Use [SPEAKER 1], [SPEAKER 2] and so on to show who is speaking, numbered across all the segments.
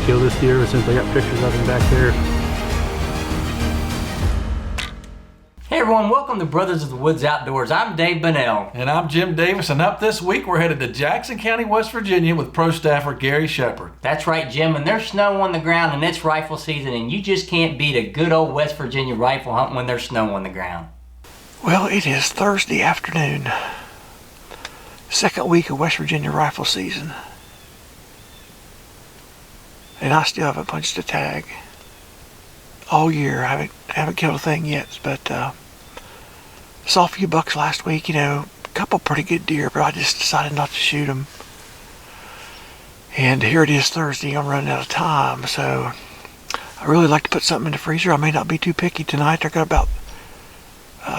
[SPEAKER 1] kill this deer since I got pictures of him back there.
[SPEAKER 2] Hey everyone, welcome to Brothers of the Woods Outdoors. I'm Dave Bunnell.
[SPEAKER 3] And I'm Jim Davis, and up this week we're headed to Jackson County, West Virginia with pro staffer Gary Shepard.
[SPEAKER 2] That's right, Jim, and there's snow on the ground and it's rifle season, and you just can't beat a good old West Virginia rifle hunt when there's snow on the ground.
[SPEAKER 4] Well, it is Thursday afternoon, second week of West Virginia rifle season, and I still haven't punched a tag all year. I haven't killed a thing yet, but saw a few bucks last week, a couple pretty good deer, but I just decided not to shoot them. And here it is Thursday, I'm running out of time, so I really like to put something in the freezer. I may not be too picky tonight. I got about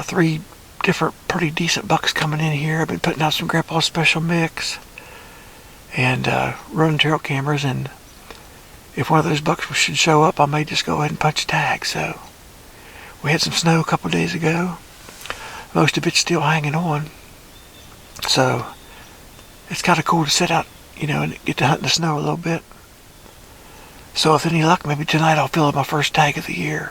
[SPEAKER 4] 3 different pretty decent bucks coming in here. I've been putting out some Grandpa's Special Mix and running trail cameras, and if one of those bucks should show up, I may just go ahead and punch a tag. So we had some snow a couple days ago. Most of it's still hanging on. So it's kind of cool to sit out, and get to hunt in the snow a little bit. So with any luck, maybe tonight I'll fill up my first tag of the year.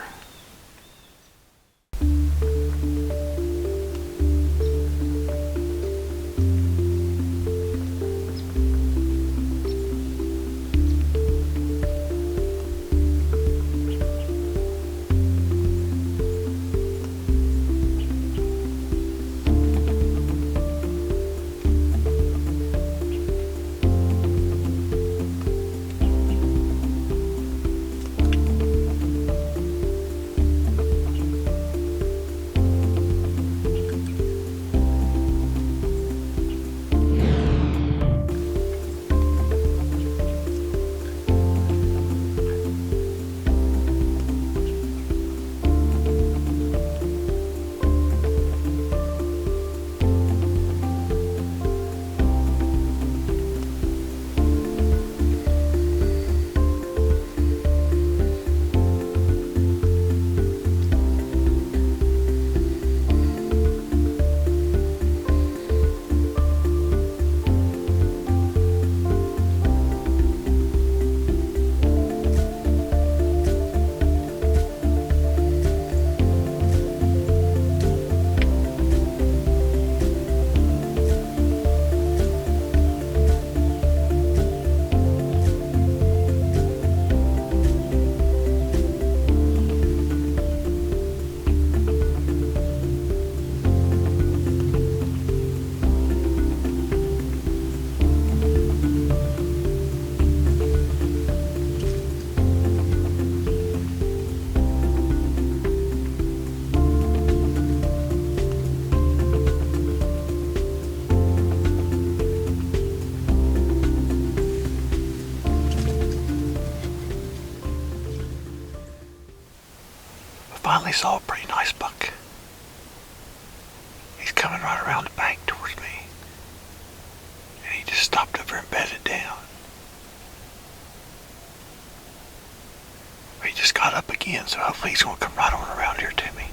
[SPEAKER 4] Finally saw a pretty nice buck. He's coming right around the bank towards me, and he just stopped over and bedded down. But he just got up again, so hopefully he's going to come right on around here to me.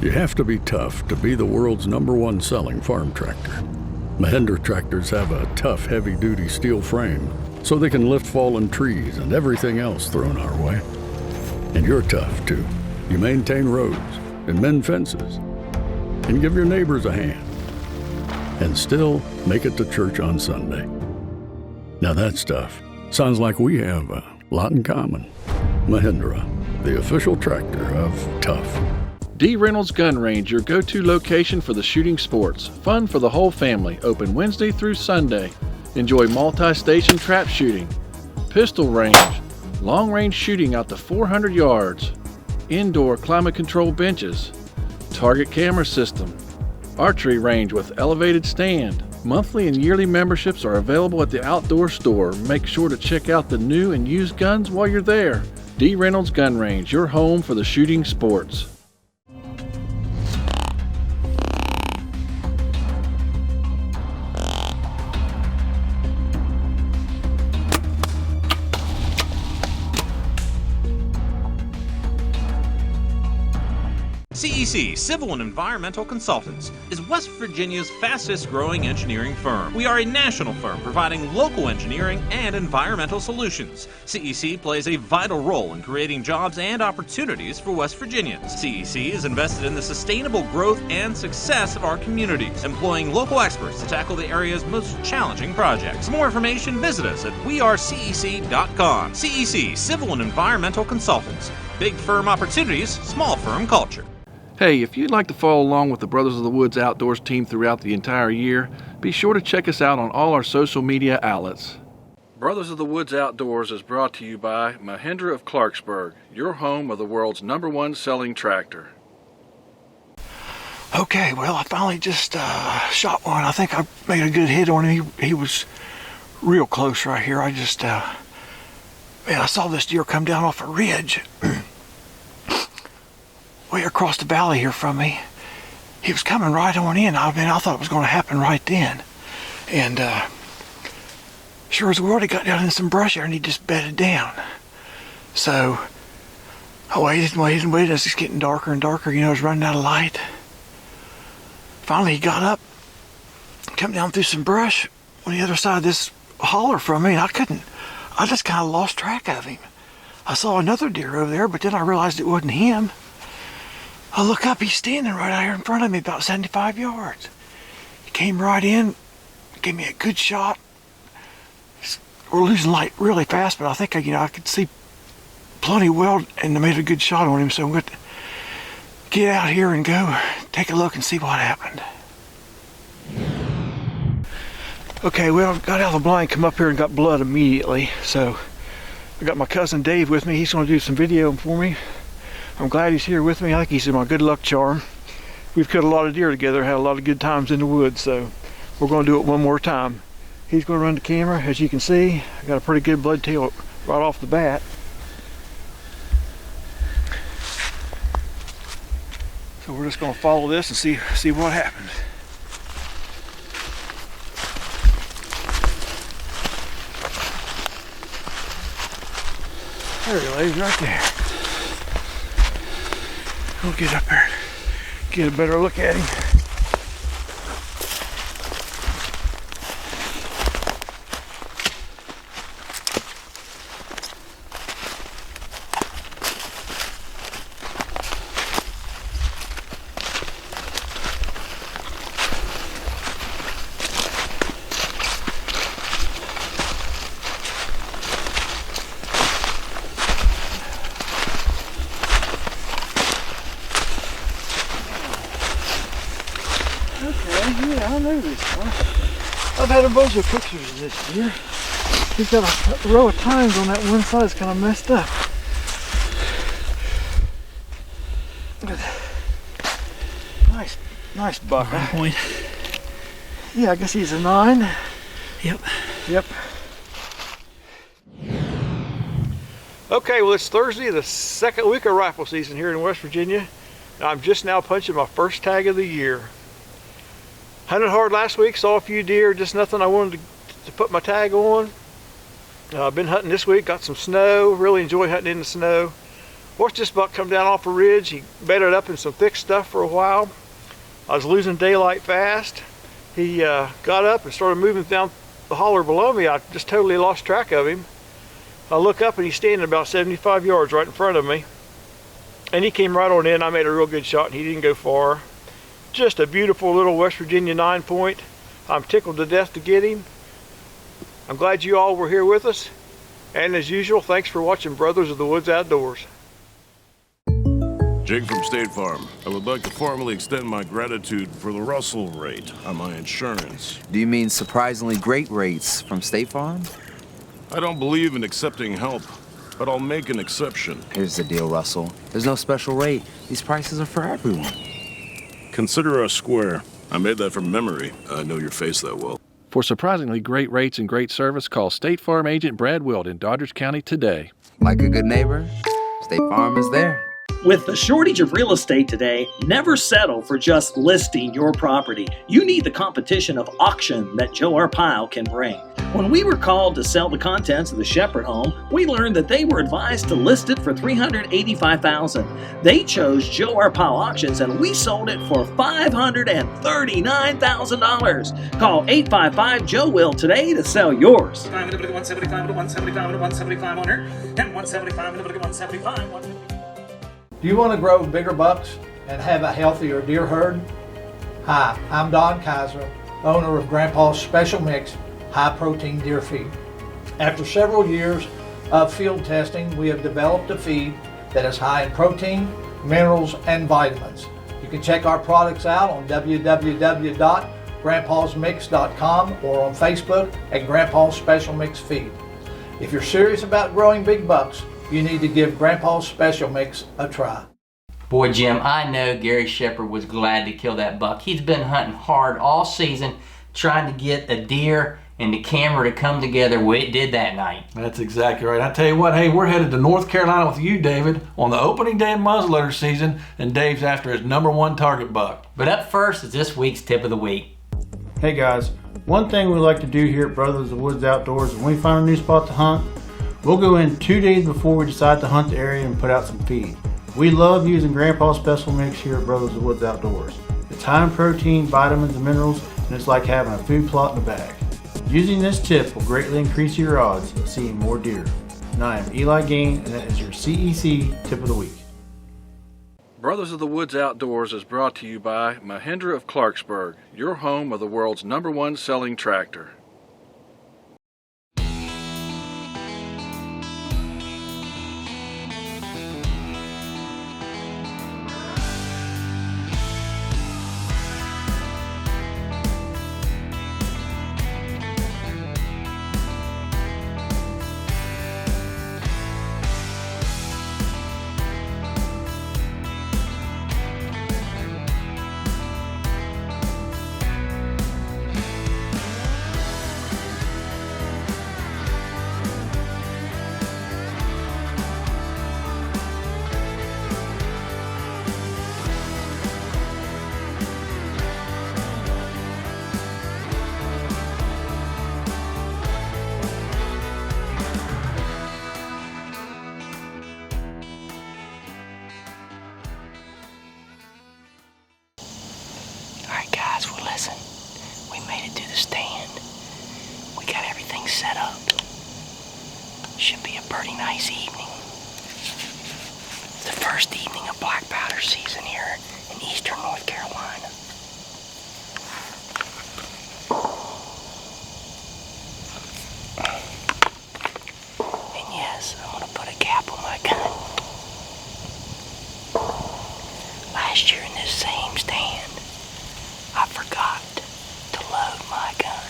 [SPEAKER 5] You have to be tough to be the world's #1 selling farm tractor. Mahindra tractors have a tough, heavy-duty steel frame, so they can lift fallen trees and everything else thrown our way. And you're tough, too. You maintain roads and mend fences and give your neighbors a hand and still make it to church on Sunday. Now that stuff sounds like we have a lot in common. Mahindra, the official tractor of tough.
[SPEAKER 6] D. Reynolds Gun Range, your go-to location for the shooting sports. Fun for the whole family. Open Wednesday through Sunday. Enjoy multi-station trap shooting, pistol range, long-range shooting out to 400 yards, indoor climate-controlled benches, target camera system, archery range with elevated stand. Monthly and yearly memberships are available at the outdoor store. Make sure to check out the new and used guns while you're there. D. Reynolds Gun Range, your home for the shooting sports.
[SPEAKER 7] CEC, Civil and Environmental Consultants, is West Virginia's fastest growing engineering firm. We are a national firm providing local engineering and environmental solutions. CEC plays a vital role in creating jobs and opportunities for West Virginians. CEC is invested in the sustainable growth and success of our communities, employing local experts to tackle the area's most challenging projects. For more information, visit us at wearecec.com. CEC, Civil and Environmental Consultants. Big firm opportunities, small firm culture.
[SPEAKER 6] Hey, if you'd like to follow along with the Brothers of the Woods Outdoors team throughout the entire year, be sure to check us out on all our social media outlets. Brothers of the Woods Outdoors is brought to you by Mahindra of Clarksburg, your home of the world's #1 selling tractor.
[SPEAKER 4] Okay, well, I finally just shot one. I think I made a good hit on him. He was real close right here. Man, I saw this deer come down off a ridge way across the valley here from me. He was coming right on in. I thought it was going to happen right then. And sure as well, he got down in some brush there and he just bedded down. So I waited as it's getting darker and darker. You know, it's running out of light. Finally, he got up, come down through some brush on the other side of this holler from me. And I just kind of lost track of him. I saw another deer over there, but then I realized it wasn't him. I look up, he's standing right out here in front of me, about 75 yards. He came right in, gave me a good shot. We're losing light really fast, but I think I could see plenty well, and I made a good shot on him. So I'm going to get out here and go take a look and see what happened. Okay, well, got out of the blind, come up here and got blood immediately. So I got my cousin Dave with me. He's going to do some video for me. I'm glad he's here with me. I think he's my good luck charm. We've cut a lot of deer together, had a lot of good times in the woods, so we're going to do it one more time. He's going to run the camera. As you can see, I got a pretty good blood tail right off the bat. So we're just going to follow this and see what happens. There he lays right there. We'll get up there, get a better look at him. Yeah, I know this one. I've had a bunch of pictures of this deer. He's got a row of tines on that one side. It's kind of messed up. Nice buck.
[SPEAKER 8] Point.
[SPEAKER 4] Yeah, I guess he's a 9. Yep. Okay, well, it's Thursday, the second week of rifle season here in West Virginia. I'm just now punching my first tag of the year. Hunted hard last week, saw a few deer, just nothing I wanted to put my tag on. I've been hunting this week, got some snow, really enjoy hunting in the snow. Watched this buck come down off a ridge. He bedded up in some thick stuff for a while. I was losing daylight fast. He got up and started moving down the holler below me. I just totally lost track of him. I look up and he's standing about 75 yards right in front of me. And he came right on in. I made a real good shot and he didn't go far. Just a beautiful little West Virginia 9-point. I'm tickled to death to get him. I'm glad you all were here with us. And as usual, thanks for watching Brothers of the Woods Outdoors.
[SPEAKER 9] Jake from State Farm. I would like to formally extend my gratitude for the Russell rate on my insurance.
[SPEAKER 10] Do you mean surprisingly great rates from State Farm?
[SPEAKER 9] I don't believe in accepting help but I'll make an exception.
[SPEAKER 8] Here's the deal, Russell. There's no special rate. These prices are for everyone.
[SPEAKER 9] Consider us square. I made that from memory. I know your face that well.
[SPEAKER 6] For surprisingly great rates and great service, call State Farm agent Brad Wilt in Doddridge County today.
[SPEAKER 8] Like a good neighbor, State Farm is there.
[SPEAKER 10] With the shortage of real estate today, never settle for just listing your property. You need the competition of auction that Joe Arpaio can bring. When we were called to sell the contents of the Shepherd home, we learned that they were advised to list it for $385,000. They chose Joe Arpaio Auctions and we sold it for $539,000. Call 855-JOE-WILL today to sell yours.
[SPEAKER 11] 175 to 175 to 175 on her, and 175 to 175.
[SPEAKER 12] Do you want to grow bigger bucks and have a healthier deer herd? Hi, I'm Don Kaiser, owner of Grandpa's Special Mix High Protein Deer Feed. After several years of field testing, we have developed a feed that is high in protein, minerals, and vitamins. You can check our products out on www.grandpasmix.com or on Facebook at Grandpa's Special Mix Feed. If you're serious about growing big bucks, you need to give Grandpa's Special Mix a try.
[SPEAKER 2] Boy, Jim, I know Gary Shepherd was glad to kill that buck. He's been hunting hard all season, trying to get a deer and the camera to come together. Well, it did that night.
[SPEAKER 3] That's exactly right. I tell you what, hey, we're headed to North Carolina with you, David, on the opening day of muzzleloader season, and Dave's after his #1 target buck.
[SPEAKER 2] But up first is this week's tip of the week.
[SPEAKER 1] Hey guys, one thing we like to do here at Brothers of the Woods Outdoors, when we find a new spot to hunt, we'll go in 2 days before we decide to hunt the area and put out some feed. We love using Grandpa's Special Mix here at Brothers of the Woods Outdoors. It's high in protein, vitamins, and minerals, and it's like having a food plot in a bag. Using this tip will greatly increase your odds of seeing more deer. And I am Eli Gain, and that is your CEC Tip of the Week.
[SPEAKER 6] Brothers of the Woods Outdoors is brought to you by Mahindra of Clarksburg, your home of the world's #1 selling tractor.
[SPEAKER 4] Listen, we made it to the stand. We got everything set up. Should be a pretty nice evening. It's the first evening of black powder season here in eastern North Carolina. And yes, I'm gonna put a cap on my gun. Last year in this same stand, I forgot to load my gun.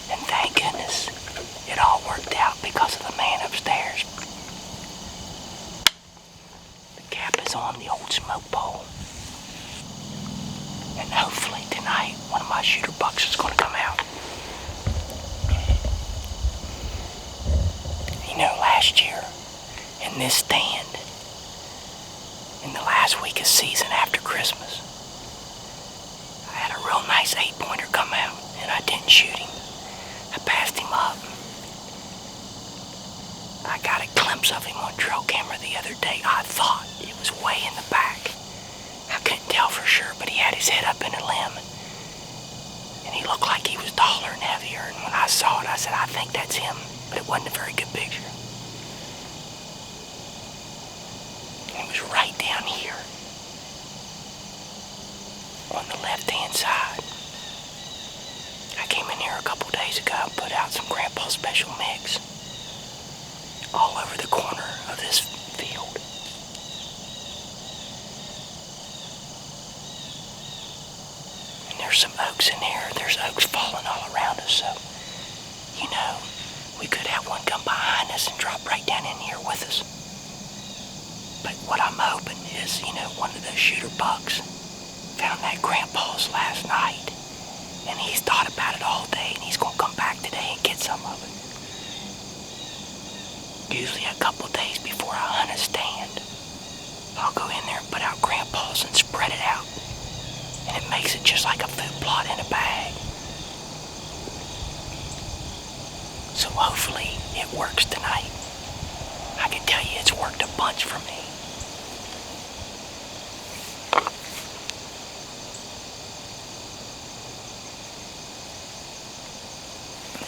[SPEAKER 4] And thank goodness it all worked out because of the man upstairs. The cap is on the old smoke pole. And hopefully tonight one of my shooter bucks is going to come out. You know, last year in this stand, in the last week of season after Christmas, I had a real nice 8-pointer come out, and I didn't shoot him. I passed him up. I got a glimpse of him on trail camera the other day. I thought it was way in the back. I couldn't tell for sure, but he had his head up in a limb. And he looked like he was taller and heavier, and when I saw it, I said, I think that's him. But it wasn't a very good picture. And it was right down here, on the left-hand side. I came in here a couple days ago and put out some Grandpa's Special Mix all over the corner of this field. And there's some oaks in here. There's oaks falling all around us, so, you know, we could have one come behind us us and drop right down in here with us. But what I'm hoping is, one of those shooter bucks found that grandpa's last night, and he's thought about it all day, and he's gonna come back today and get some of it. Usually a couple days before I hunt a stand, I'll go in there and put out grandpa's and spread it out, and it makes it just like a food plot in a bag. So hopefully it works tonight. I can tell you it's worked a bunch for me.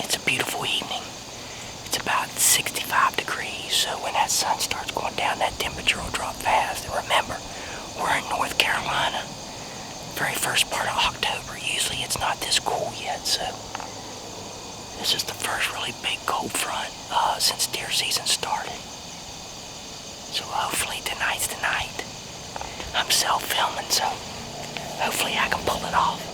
[SPEAKER 4] It's a beautiful evening. It's about 65 degrees, so when that sun starts going down, that temperature will drop fast. And remember, we're in North Carolina. Very first part of October. Usually it's not this cool yet, so this is the first really big cold front since deer season started. So hopefully tonight's the night. I'm self-filming, so hopefully I can pull it off.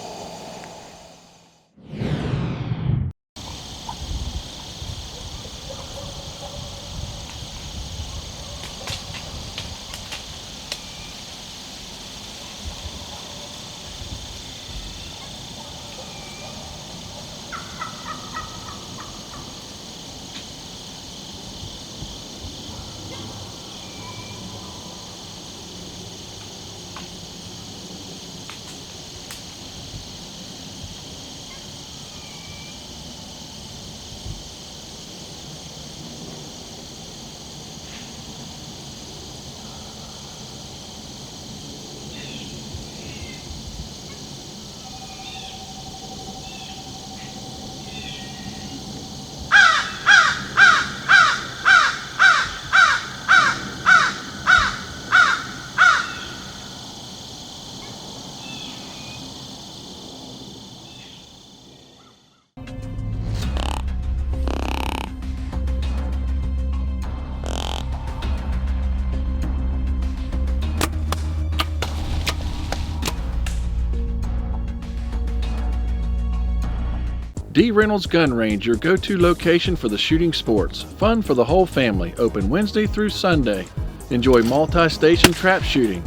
[SPEAKER 6] D. Reynolds Gun Range, your go-to location for the shooting sports. Fun for the whole family. Open Wednesday through Sunday. Enjoy multi-station trap shooting,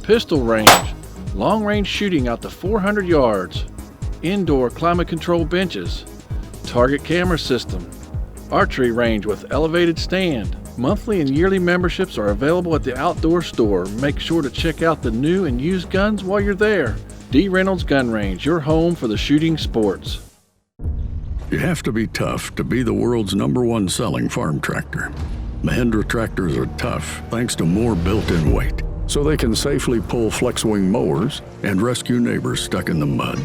[SPEAKER 6] pistol range, long-range shooting out to 400 yards, indoor climate-controlled benches, target camera system, archery range with elevated stand. Monthly and yearly memberships are available at the outdoor store. Make sure to check out the new and used guns while you're there. D. Reynolds Gun Range, your home for the shooting sports.
[SPEAKER 5] You have to be tough to be the world's #1 selling farm tractor. Mahindra tractors are tough thanks to more built-in weight, so they can safely pull flex-wing mowers and rescue neighbors stuck in the mud.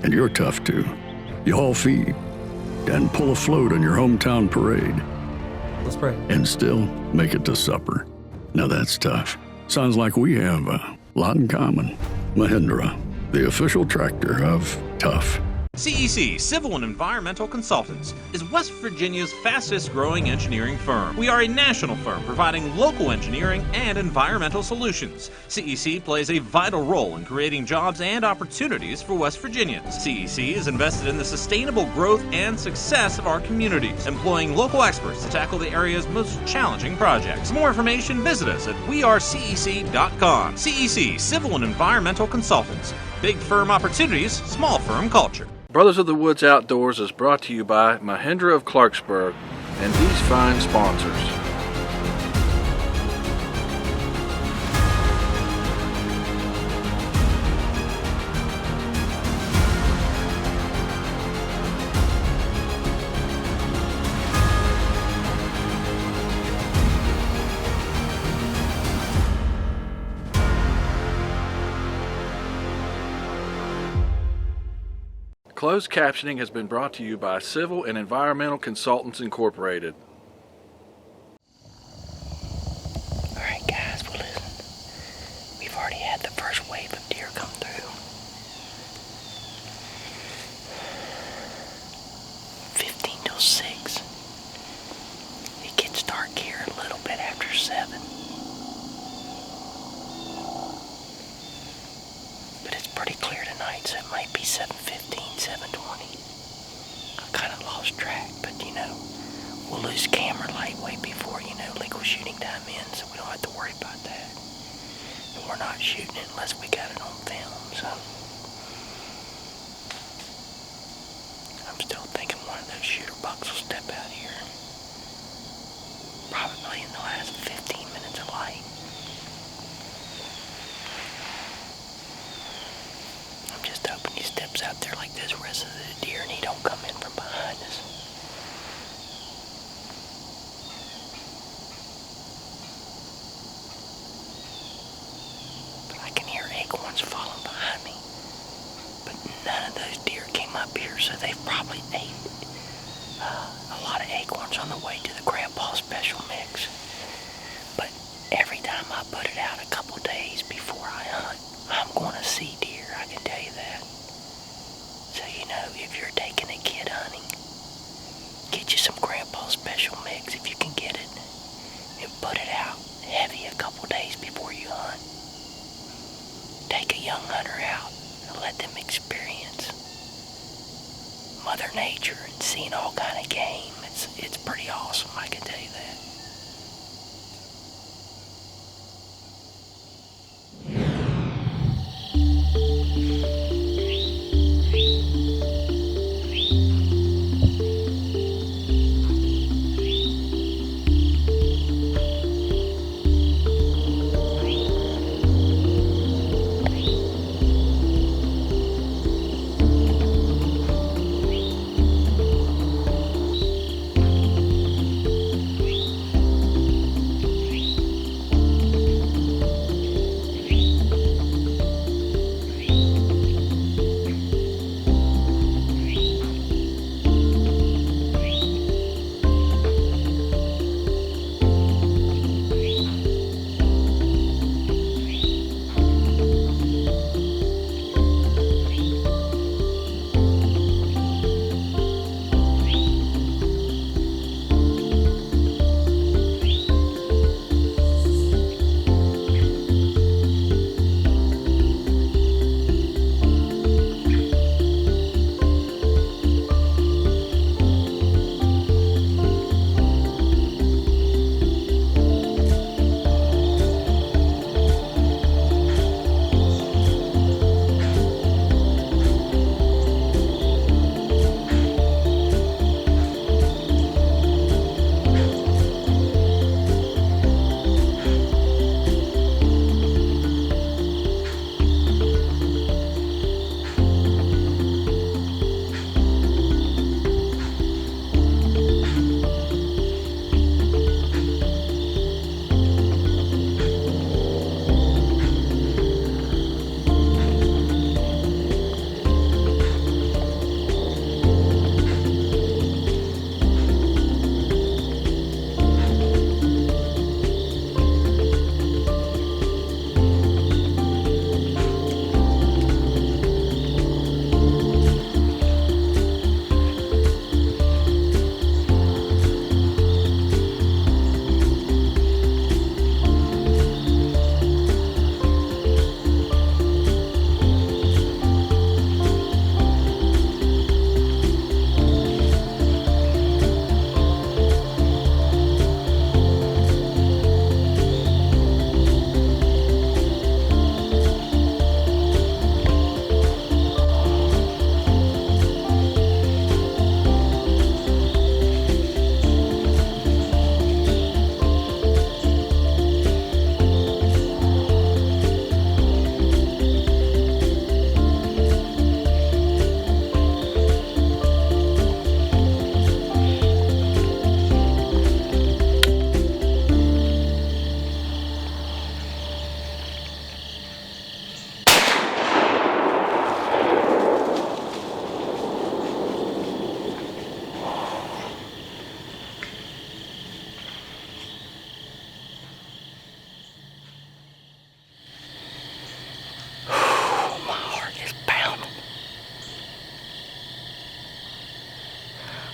[SPEAKER 5] And you're tough too. You haul feed and pull a float on your hometown parade.
[SPEAKER 8] Let's pray.
[SPEAKER 5] And still make it to supper. Now that's tough. Sounds like we have a lot in common. Mahindra, the official tractor of tough.
[SPEAKER 7] CEC, Civil and Environmental Consultants, is West Virginia's fastest growing engineering firm. We are a national firm providing local engineering and environmental solutions. CEC plays a vital role in creating jobs and opportunities for West Virginians. CEC is invested in the sustainable growth and success of our communities, employing local experts to tackle the area's most challenging projects. For more information, visit us at wearecec.com. CEC, Civil and Environmental Consultants. Big firm opportunities, small firm culture.
[SPEAKER 6] Brothers of the Woods Outdoors is brought to you by Mahindra of Clarksburg and these fine sponsors. Closed captioning has been brought to you by Civil and Environmental Consultants Incorporated.
[SPEAKER 4] Alright guys, well listen, we've already had the first wave of deer come through. 15 till 6. It gets dark here a little bit after 7. But it's pretty clear tonight, so it might be 7:15, 7:20. I kind of lost track, but we'll
[SPEAKER 13] this camera light way before, legal shooting time ends, so we don't have to worry about that. And we're not shooting it unless we got it on film, so. I'm still thinking one of those shooter bucks will step out here. Probably in the last 15 minutes of light. I'm just hoping he steps out there like this rest of the deer and he don't come in from behind us. But I can hear acorns falling behind me. But none of those deer came up here, so they've probably ate a lot of acorns on the way to the Grandpa Special Mix. But every time I put it out a couple days before I hunt, I'm going to see deer, I can tell you that. So if you're taking a kid hunting, get you some Grandpa Special Mix if you can get it, and put it out heavy a couple days before you hunt. Take a young hunter out and let them experience Mother Nature and seeing all kind of game. It's pretty awesome, I can tell you that.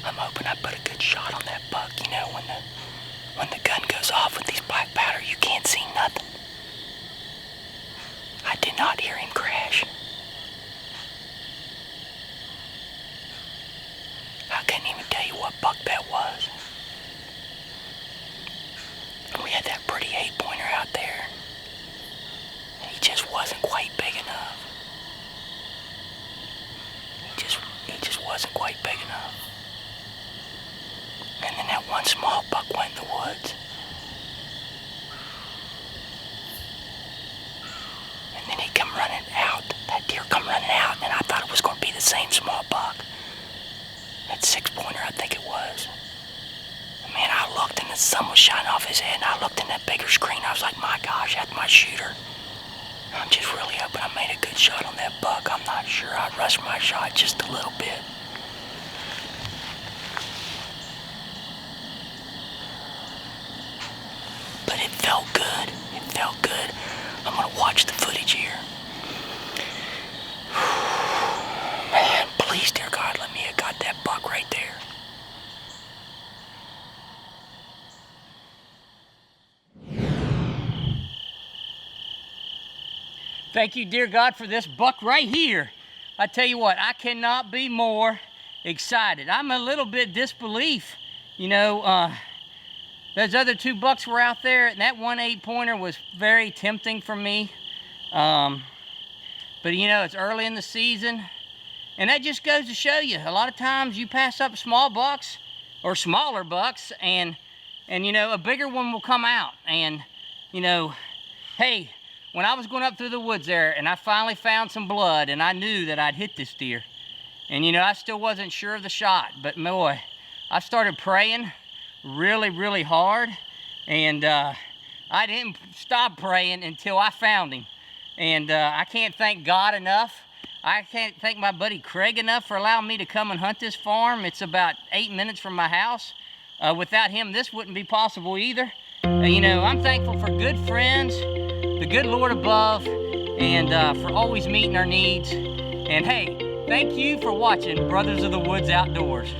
[SPEAKER 13] I'm hoping I put a good shot on that buck. You know, when the gun goes off with these black powder, you can't see nothing. I did not hear him crash. I couldn't even tell you what buck that was. same small buck. That 6-pointer, I think it was. Man, I looked and the sun was shining off his head, and I looked in that bigger screen. I was like, my gosh, that's my shooter. I'm just really hoping I made a good shot on that buck. I'm not sure. I rushed my shot just a little bit. But it felt good. It felt good. I'm gonna watch the footage here. Man, please, dear God, let me have got that buck right there.
[SPEAKER 2] Thank you, dear God, for this buck right here. I tell you what, I cannot be more excited. I'm a little bit disbelief. You know, those other 2 bucks were out there, and that 1 8-pointer was very tempting for me. But you know, it's early in the season, and that just goes to show you, a lot of times you pass up small bucks or smaller bucks, and you know, a bigger one will come out. And you know, hey, when I was going up through the woods there and I finally found some blood and I knew that I'd hit this deer, and you know, I still wasn't sure of the shot, but boy, I started praying really hard, and I didn't stop praying until I found him. And I can't thank God enough. I can't thank my buddy Craig enough for allowing me to come and hunt this farm. It's about 8 minutes from my house. Without him, this wouldn't be possible either. You know, I'm thankful for good friends, the good Lord above, and for always meeting our needs. And hey, thank you for watching Brothers of the Woods Outdoors.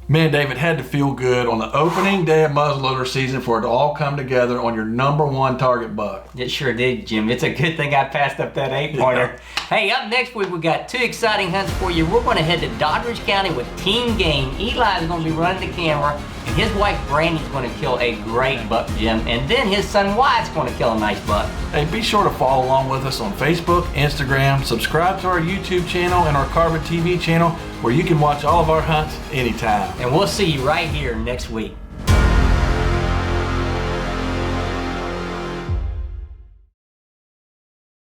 [SPEAKER 3] Man, Dave, it had to feel good on the opening day of muzzleloader season for it to all come together on your #1 target buck.
[SPEAKER 2] It sure did, Jim. It's a good thing I passed up that 8-pointer. Yeah. Hey, up next week we got 2 exciting hunts for you. We're going to head to Doddridge County with Team Game. Eli is going to be running the camera, and his wife Brandy's going to kill a great buck, Jim. And then his son Wyatt's going to kill a nice buck.
[SPEAKER 3] Hey, be sure to follow along with us on Facebook, Instagram, subscribe to our YouTube channel and our Carver TV channel, where you can watch all of our hunts anytime.
[SPEAKER 2] And we'll see you right here next week.